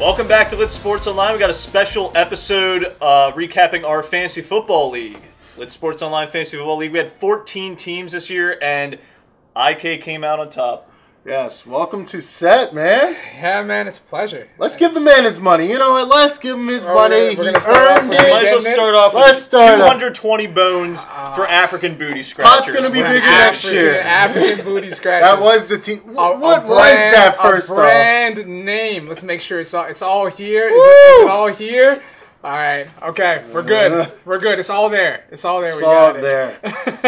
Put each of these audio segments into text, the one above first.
Welcome back to Lit Sports Online. We got a special episode recapping our fantasy football league. Lit Sports Online Fantasy Football League. We had 14 teams this year, and IK came out on top. Yes, welcome to set, man. Yeah, man, it's a pleasure. Let's give the man his money. You know what? Let's give him his money. We're He gonna start earned off it. Might as well start off with 220 bones for African booty scratchers. Pot's gonna be bigger next year. African booty scratchers. That was the team. What was that first off? Brand name. Let's make sure it's all here. Is it all here? All right. Okay. We're good. We're good. It's all there. It's all there. It's all there.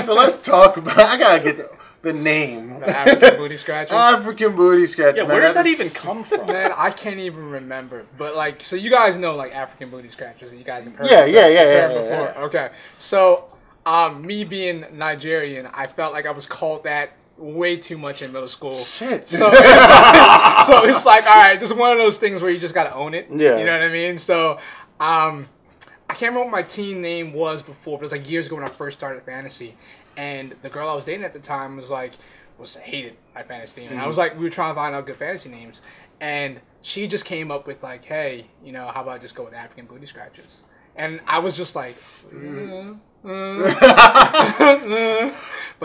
So let's talk about. I gotta get the name. The African booty scratchers. African booty scratchers. Yeah, where does that even come from? Man, I can't even remember. But like, so you guys know like African booty scratchers. You guys have heard Yeah. before. Okay. So, me being Nigerian, I felt like I was called that way too much in middle school. Shit. So it's like, all right, just one of those things where you just gotta own it. Yeah. You know what I mean? So, I can't remember what my team name was before, but it was like years ago when I first started fantasy. And the girl I was dating at the time hated my fantasy team. And I was like, we were trying to find out good fantasy names. And she just came up with like, hey, you know, how about I just go with African booty scratchers? And I was just like, but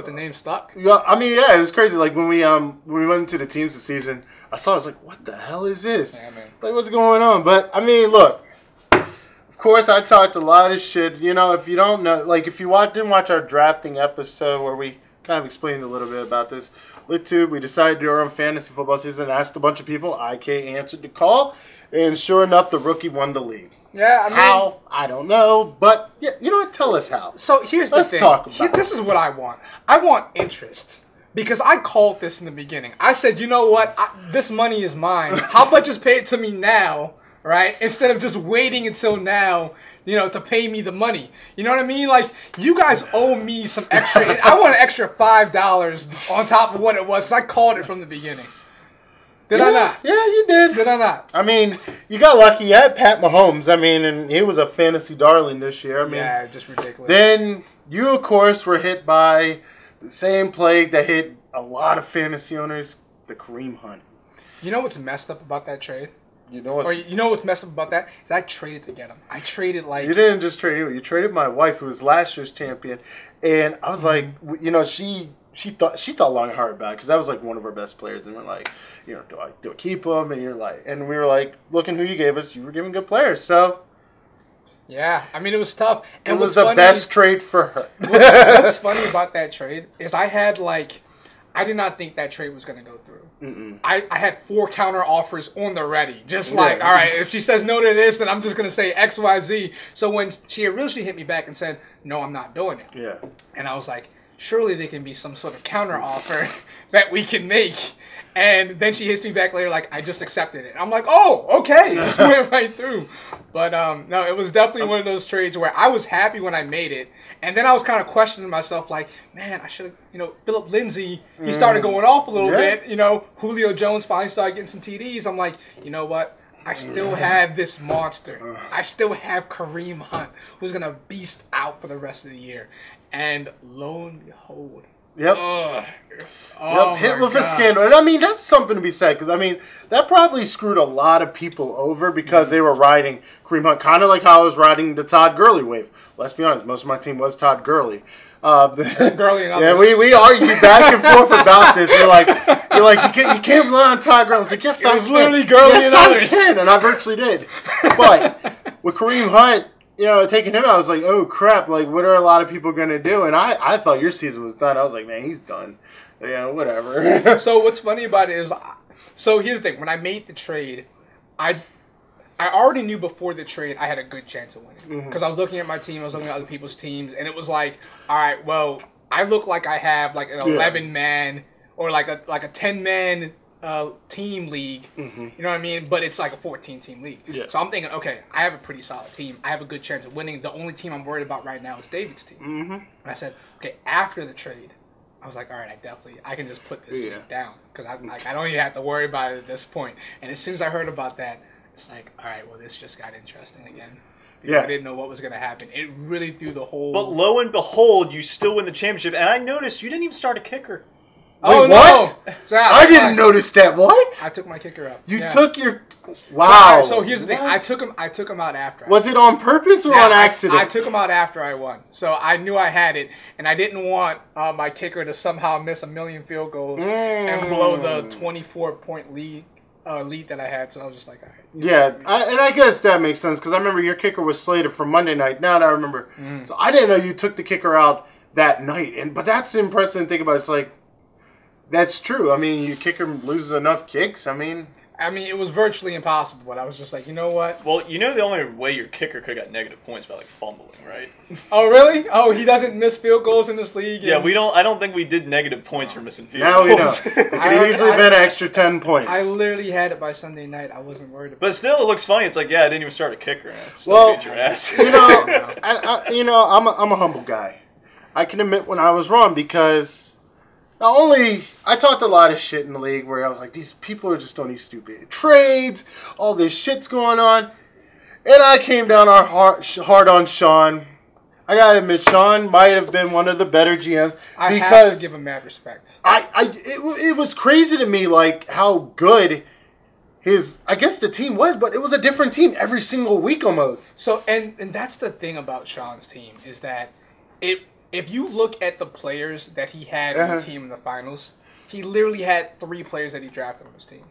the name stuck. Yeah, I mean, yeah, it was crazy. Like when we went into the teams this season, I was like, what the hell is this? Yeah, man. Like, what's going on? But I mean, look. Of course, I talked a lot of shit. You know, if you don't know, like if you didn't watch our drafting episode where we kind of explained a little bit about this, LitTube, we decided to do our own fantasy football season and asked a bunch of people. IK answered the call, and sure enough, the rookie won the league. Yeah, I mean, how? I don't know, but yeah, you know what? Tell us how. So here's Let's the thing. talk about This is what I want. I want interest. Because I called this in the beginning. I said, you know what? This money is mine. How about just pay it to me now? Right? Instead of just waiting until now, you know, to pay me the money. You know what I mean? Like, you guys owe me some extra. I want an extra $5 on top of what it was, because I called it from the beginning. Did I not? Yeah, you did. Did I not? I mean, you got lucky. You had Pat Mahomes. I mean, and he was a fantasy darling this year. I mean, yeah, just ridiculous. Then you, of course, were hit by the same plague that hit a lot of fantasy owners, the Kareem Hunt. You know what's messed up about that trade? You know what's messed up about that? Is I traded to get him. I traded like... You didn't just trade him. You traded my wife, who was last year's champion. And I was like, you know, she thought long and hard about it, because that was like one of our best players. And we're like, you know, do I keep him? And we were like, looking who you gave us. You were giving good players, so... Yeah, I mean, it was tough. And it was the best trade for her. What's funny about that trade is I did not think that trade was going to go through. I had 4 counter offers on the ready. Just like, all right, if she says no to this, then I'm just going to say X, Y, Z. So when she originally hit me back and said, no, I'm not doing it. Yeah. And I was like, surely there can be some sort of counter offer that we can make. And then she hits me back later like, I just accepted it. I'm like, oh, okay. Just went right through. But no, it was definitely one of those trades where I was happy when I made it. And then I was kind of questioning myself like, man, I should have, you know, Philip Lindsay, he started going off a little bit. You know, Julio Jones finally started getting some TDs. I'm like, you know what? I still have this monster. I still have Kareem Hunt, who's going to beast out for the rest of the year. And lo and behold. Yep. Hit with a scandal. And I mean, that's something to be said, because I mean, that probably screwed a lot of people over because they were riding Kareem Hunt, kind of like how I was riding the Todd Gurley wave. Let's be honest, most of my team was Todd Gurley. Gurley and others. Yeah, we argued back and forth about this. You're like you can't rely on Todd Gurley. It's like, yes, I can. Literally Gurley and others. I can, and I virtually did. But with Kareem Hunt, you know, taking him out, I was like, oh, crap, like, what are a lot of people going to do? And I thought your season was done. I was like, man, he's done. Yeah, whatever. So what's funny about it is, so here's the thing. When I made the trade, I already knew before the trade I had a good chance of winning. Because I was looking at my team, I was looking at other people's teams, and it was like, all right, well, I look like I have like an 11-man or like a 10-man team league, you know what I mean? But it's like a 14-team league. Yeah. So I'm thinking, okay, I have a pretty solid team. I have a good chance of winning. The only team I'm worried about right now is David's team. And I said, okay, after the trade, I was like, all right, I can just put this league down because I don't even have to worry about it at this point. And as soon as I heard about that, it's like, all right, well, this just got interesting again. I didn't know what was going to happen. It really threw the whole... But lo and behold, you still win the championship. And I noticed you didn't even start a kicker. Oh, what? No. So I didn't notice that. What? I took my kicker out. You took your... Wow. So, all right, so here's the thing. I took him out after. Was it on purpose or on accident? I took him out after I won. So I knew I had it, and I didn't want my kicker to somehow miss a million field goals and blow the 24-point lead that I had. So I was just like, all right. Yeah, and I guess that makes sense because I remember your kicker was slated for Monday night. Now that I remember. So I didn't know you took the kicker out that night. But that's impressive to think about. It's like, that's true. I mean, your kicker loses enough kicks. I mean, it was virtually impossible, but I was just like, you know what? Well, you know the only way your kicker could have got negative points by like fumbling, right? Oh, really? Oh, he doesn't miss field goals in this league? Yeah, we don't. I don't think we did negative points for missing field now goals. we know. It could easily been an extra 10 points. I literally had it by Sunday night. I wasn't worried about it. But still, it looks funny. It's like, yeah, I didn't even start a kicker. And I still Well, beat your ass. I'm a humble guy. I can admit when I was wrong because not only I talked a lot of shit in the league where I was like, these people are just doing these stupid trades, all this shit's going on, and I came down hard on Shawn. I gotta admit, Shawn might have been one of the better GMs I because have to give him mad respect. It was crazy to me like how good I guess the team was, but it was a different team every single week almost. So and that's the thing about Shawn's team is that if you look at the players that he had on the team in the finals, he literally had 3 players that he drafted on his team.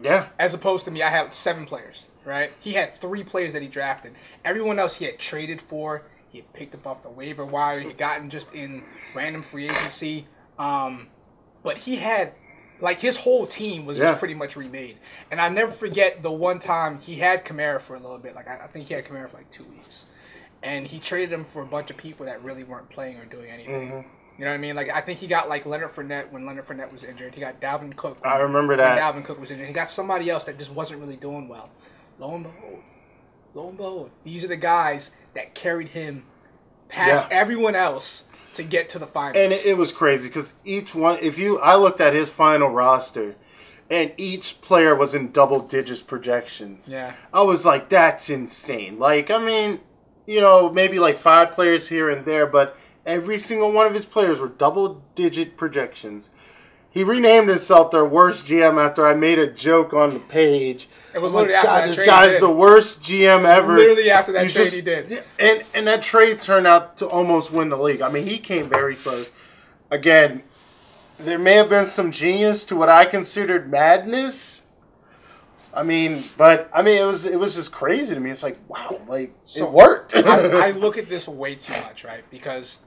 Yeah. As opposed to me, I had 7 players, right? He had 3 players that he drafted. Everyone else he had traded for, he had picked up off the waiver wire, he had gotten just in random free agency. But he had, like, his whole team was just pretty much remade. And I never forget the one time he had Kamara for a little bit. Like, I think he had Kamara for like 2 weeks. And he traded him for a bunch of people that really weren't playing or doing anything. You know what I mean? Like, I think he got, like, Leonard Fournette when Leonard Fournette was injured. He got Dalvin Cook. I remember that. When Dalvin Cook was injured. He got somebody else that just wasn't really doing well. Lo and behold, these are the guys that carried him past everyone else to get to the finals. And it was crazy because each one, I looked at his final roster, and each player was in double digits projections. Yeah. I was like, that's insane. Like, I mean, maybe like 5 players here and there, but every single one of his players were double-digit projections. He renamed himself their worst GM after I made a joke on the page. It was literally after that trade. This guy's the worst GM ever. Literally after that trade he did. And that trade turned out to almost win the league. I mean, he came very close. Again, there may have been some genius to what I considered madness. It was just crazy to me. It's like, wow, like, it worked. I look at this way too much, right? Because,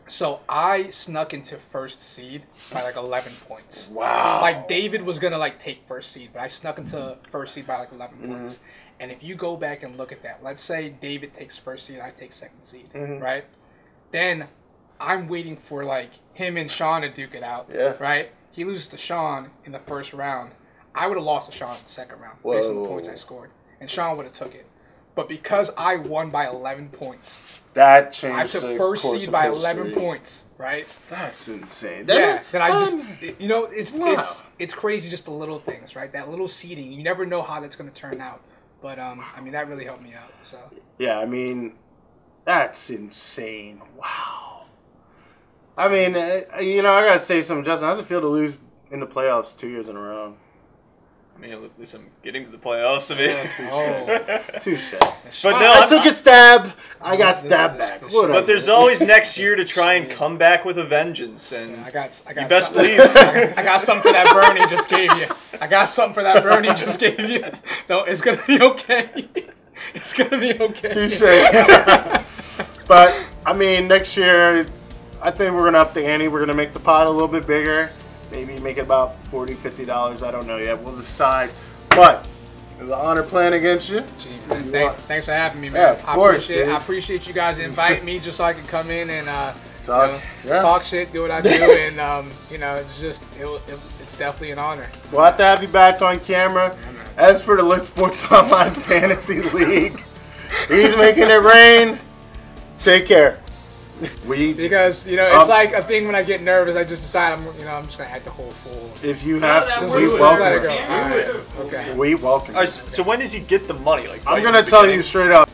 so I snuck into first seed by like 11 points. Wow. Like, David was going to like take first seed, but I snuck into first seed by like 11 points. And if you go back and look at that, let's say David takes first seed, I take second seed, right? Then I'm waiting for like him and Shawn to duke it out, right? He loses to Shawn in the first round. I would have lost to Shawn in the second round based on the points I scored. And Shawn would have took it. But because I won by 11 points, that changed. I took first seed by 11 points, right? That's insane. Then I just, it's crazy just the little things, right? That little seeding, you never know how that's going to turn out. But, that really helped me out, so. Yeah, that's insane. Wow. I got to say something, Justin. How does it feel to lose in the playoffs 2 years in a row? At least I'm getting to the playoffs. Touche. But no, I took a stab. I got stabbed back. But there's always next year to try and come back with a vengeance, and I got you best believe. I got something for that Bernie just gave you. No, it's gonna be okay. It's gonna be okay. Touche. But next year, I think we're gonna up the ante. We're gonna make the pot a little bit bigger. Maybe make it about $40, $50. I don't know yet. We'll decide. But it was an honor playing against you. Thanks for having me, man. Yeah, of course, I appreciate you guys inviting me just so I can come in and talk shit, do what I do, and it's definitely an honor. We'll have to have you back on camera. As for the Lit Sports Online Fantasy League, he's making it rain. Take care. Because it's like a thing when I get nervous, I just decide I'm just gonna act the whole fool. If you have to, we welcome it. Okay. We welcome it. So when does he get the money? Like, I'm gonna tell you straight up.